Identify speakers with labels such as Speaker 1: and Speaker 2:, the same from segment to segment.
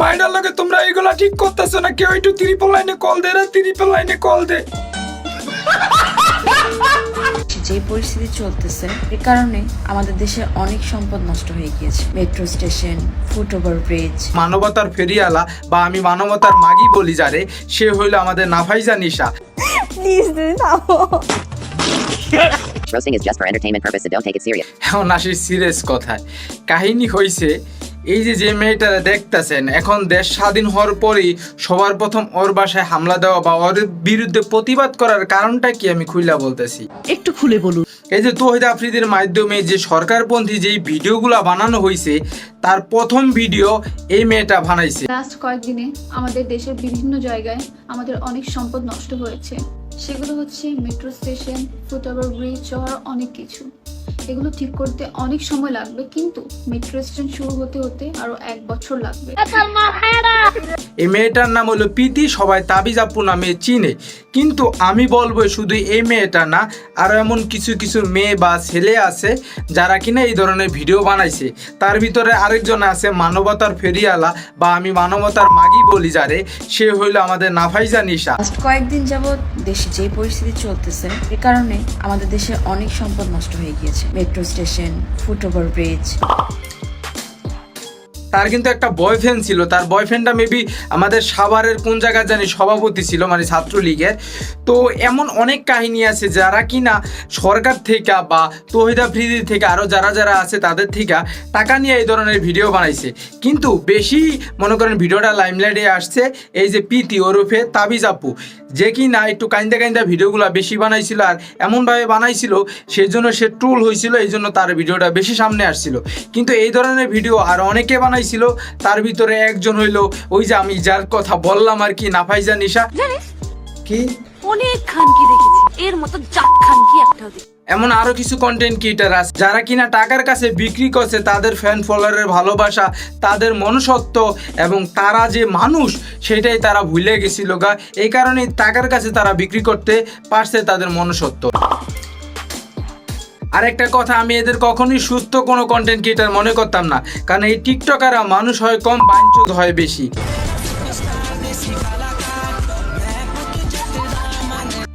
Speaker 1: Minor লাগে তোমরা এগুলা ঠিক করতেছো না। কেউ একটু ট্রিপল লাইনে কল দে রে, ট্রিপল লাইনে কল দে।
Speaker 2: যে পরিস্থিতি চলতেছে এর কারণে আমাদের দেশের অনেক সম্পদ নষ্ট হয়ে গিয়েছে। Metro station, foot over bridge.
Speaker 1: মানবতার ফেরিয়ালা বা আমি মানবতার মাগি বলি যারে, সে হইলো আমাদের নাফাইজা নিশা।
Speaker 2: প্লিজ দিদি থামো।
Speaker 3: Roasting is just for entertainment purpose, so don't take it serious.
Speaker 1: এখন আসি সিরিয়াস কথায়। কাহিনী হইছে এই যে মেয়েটা দেখতেছেন, এখন দেশ স্বাধীন হওয়ার পরেই সবার প্রথম ওর বাসায় হামলা দেওয়া বা ওর বিরুদ্ধে প্রতিবাদ করার কারণটা কি আমি খুইলা বলতেছি,
Speaker 4: একটু খুলে বলুন।
Speaker 1: এই যে তৌহিদ আফ্রিদির মাধ্যমে যে সরকারপন্থী যেই ভিডিওগুলো বানানো হয়েছে, তার প্রথম ভিডিও এই মেয়েটা বানাইছে।
Speaker 5: লাস্ট কয়েকদিনে আমাদের দেশের বিভিন্ন জায়গায় আমাদের অনেক সম্পদ নষ্ট হয়েছে। সেগুলো হচ্ছে মেট্রো স্টেশন, ফুটওভার ব্রিজ সহ অনেক কিছু। এগুলো ঠিক করতে অনেক সময় লাগবে, কিন্তু মেট্রো স্টেশন শুরু হতে হতে আরো 1 বছর লাগবে।
Speaker 1: এই মেয়েটার নাম হলো প্রীতি, সবাই তাবিজ আপু নামে চিনে। কিন্তু আমি বলবো শুধু এই মেয়েটা না, আরো এমন কিছু কিছু মেয়ে বা ছেলে আছে যারা কিনা এই ধরনের ভিডিও বানাইছে। তার ভিতরে আরেকজন আছে মানবতার ফেরিয়ালা বা আমি মানবতার মাগি বলি যারে, সে হইলো আমাদের নাফাইজা নিশা।
Speaker 2: লাস্ট কয়েকদিন যাবৎ দেশে যে পরিস্থিতি চলতেছে এর কারণে আমাদের দেশের অনেক সম্পদ নষ্ট হয়ে গিয়েছে। Metro station, foot over bridge.
Speaker 1: তার কিন্তু একটা বয়ফ্রেন্ড ছিল, তার বয়ফ্রেন্ডটা মেবি আমাদের সাভারের কোন জায়গায় জানি সভাপতি ছিল, মানে ছাত্রলীগের। তো এমন অনেক কাহিনী আছে যারা কিনা সরকার থেকে বা তৌহিদ আফ্রিদি থেকে আরও যারা যারা আছে তাদের থেকে টাকা নিয়ে এই ধরনের ভিডিও বানাইছে। কিন্তু বেশি মনে করেন ভিডিওটা লাইমলাইটে আসছে এই যে প্রীতি ওরফে তাবিজ আপু, যে কিনা একটু কাইন্দা কাইন্দা ভিডিওগুলো বেশি বানাইছিল, আর এমনভাবে বানাইছিল সেই জন্য সে ট্রোল হয়েছিল, এই জন্য তার ভিডিওটা বেশি সামনে আসছিল। কিন্তু এই ধরনের ভিডিও আর অনেকে বানাইছিল, তার ভিতরে একজন হইলো ওই যে আমি যার কথা বললাম আর কি, নাফাইজা নিশা। কি
Speaker 4: অনেক খানকি দেখেছি, এর মতো জাত খানকি একটাও দেখি।
Speaker 1: এমন আরো কিছু কন্টেন্ট ক্রিয়েটার আছে যারা কিনা টাকার কাছে বিক্রি করছে তাদের ফ্যান ফলোয়ারের ভালোবাসা, তাদের মনুষ্যত্ব এবং তারা যে মানুষ সেটাই তারা ভুলে গেছিল গা। এই কারণে টাকার কাছে তারা বিক্রি করতে পারছে তাদের মনুষ্যত্ব। আরেকটা কথা, আমি এদের কখনোই সুস্থ কোনো কন্টেন্ট ক্রিয়েটার মনে করতাম না, কারণ এই টিকটকাররা মানুষ হয় কম, বাঞ্চুদ হয় বেশি।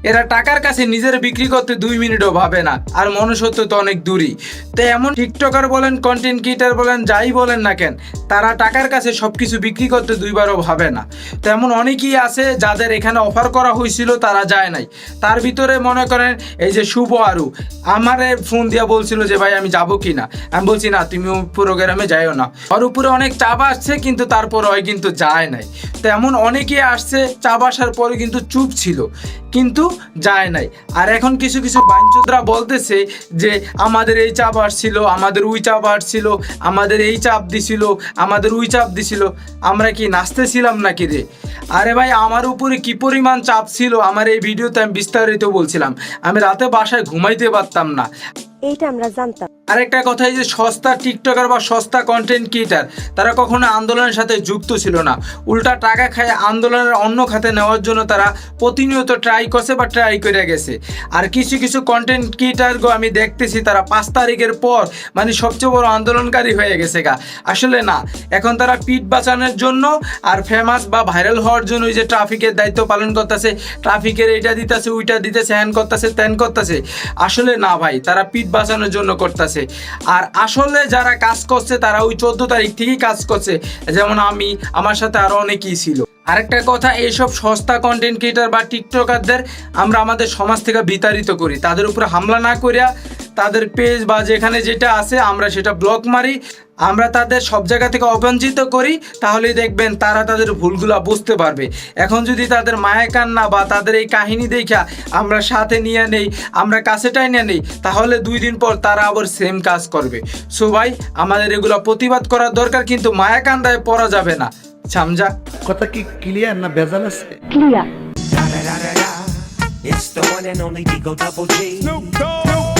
Speaker 1: এরা টাকার কাছে নিজের বিক্রি করতে 2 মিনিটও ভাবে না, আর মনুষ্যত্ব তো অনেক দূরই। তো এমন টিকটকার বলেন, কন্টেন্ট ক্রিয়েটার বলেন, যাই বলেন না কেন, তারা টাকার কাছে সবকিছু বিক্রি করতে 2বারও ভাবে না। তো এমন অনেকেই আছে যাদের এখানে অফার করা হয়েছিল তারা যায় নাই। তার ভিতরে মনে করেন এই যে শুভ আরু আমারে ফোন দিয়া বলছিল যে ভাই আমি যাবো কি না, আমি বলছি না তুমি প্রোগ্রামে যাইও না। ওর উপরে অনেক চাপ আসছে কিন্তু তারপর ওই কিন্তু যায় নাই। তো এমন অনেকেই আসছে, চাপ আসার পরে কিন্তু চুপ ছিল, কিন্তু যায় নাই। আর এখন কিছু কিছু বাঞ্চুদরা বলতেছে যে আমাদের এই চাপ আসছিল, আমাদের ওই চাপ আসছিল, আমাদের এই চাপ দিছিল, আমাদের ওই চাপ দিছিল। আমরা কি নাচতেছিলাম নাকি রে? আরে ভাই, আমার উপরে কি পরিমাণ চাপ ছিল আমার এই ভিডিওতে আমি বিস্তারিত বলছিলাম। আমি রাতে বাসায় ঘুমাইতে পারতাম না।
Speaker 6: এইটা আমরা জানতাম।
Speaker 1: আরেকটা কথা, এই যে সস্তা টিকটকার বা সস্তা কন্টেন্ট ক্রিয়েটার, তারা কখনো আন্দোলনের সাথে যুক্ত ছিল না। উল্টা টাকা খায় আন্দোলনের অন্য খাতে নেওয়ার জন্য তারা প্রতিনিয়ত ট্রাই করছে বা ট্রাই করে গেছে। আর কিছু কিছু কন্টেন্ট ক্রিয়েটারগো আমি দেখতেছি তারা 5 তারিখের পর মানে সবচেয়ে বড় আন্দোলনকারী হয়ে গেছে গা। আসলে না, এখন তারা পিঠ বাঁচানোর জন্য আর ফেমাস বা ভাইরাল হওয়ার জন্য ওই যে ট্রাফিকের দায়িত্ব পালন করতেছে, ট্রাফিকের এইটা দিতেছে, ওইটা দিতেছে, হ্যান করতেছে, ত্যান করতেছে। আসলে না ভাই, তারা পিঠ বাঁচানোর জন্য করতেছে। আর আসলে যারা কাজ করছে তারা ওই 14 তারিখ থেকেই কাজ করছে, যেমন আমি, আমার সাথে আরো অনেকেই ছিল। আরেকটা কথা, এইসব সস্তা কন্টেন্ট ক্রিয়েটার বা টিকটকারদের আমরা আমাদের সমাজ থেকে বিতাড়িত করি, তাদের উপরে হামলা না করিয়া তাদের পেজ বা যেখানে যেটা আছে আমরা সেটা ব্লক মারি, আমরা তাদের সব জায়গা থেকে অবঞ্চিত করি, তাহলেই দেখবেন তারা তাদের ভুলগুলা বুঝতে পারবে। এখন যদি তাদের মায়া কান্না বা তাদের এই কাহিনী দেখা আমরা সাথে নিয়ে নেই, আমরা কাছে টাইনে নেই, তাহলে 2 দিন পর তারা আবার সেম কাজ করবে। সো ভাই, আমাদের এগুলো প্রতিবাদ করার দরকার, কিন্তু মায়া কান্দায় পড়া যাবে না। সমঝা?
Speaker 7: কথা কি ক্লিয়ার না ভেজাল আছে?
Speaker 6: Clear.
Speaker 8: It's the one and only Digo Double G. Snoop Dogg.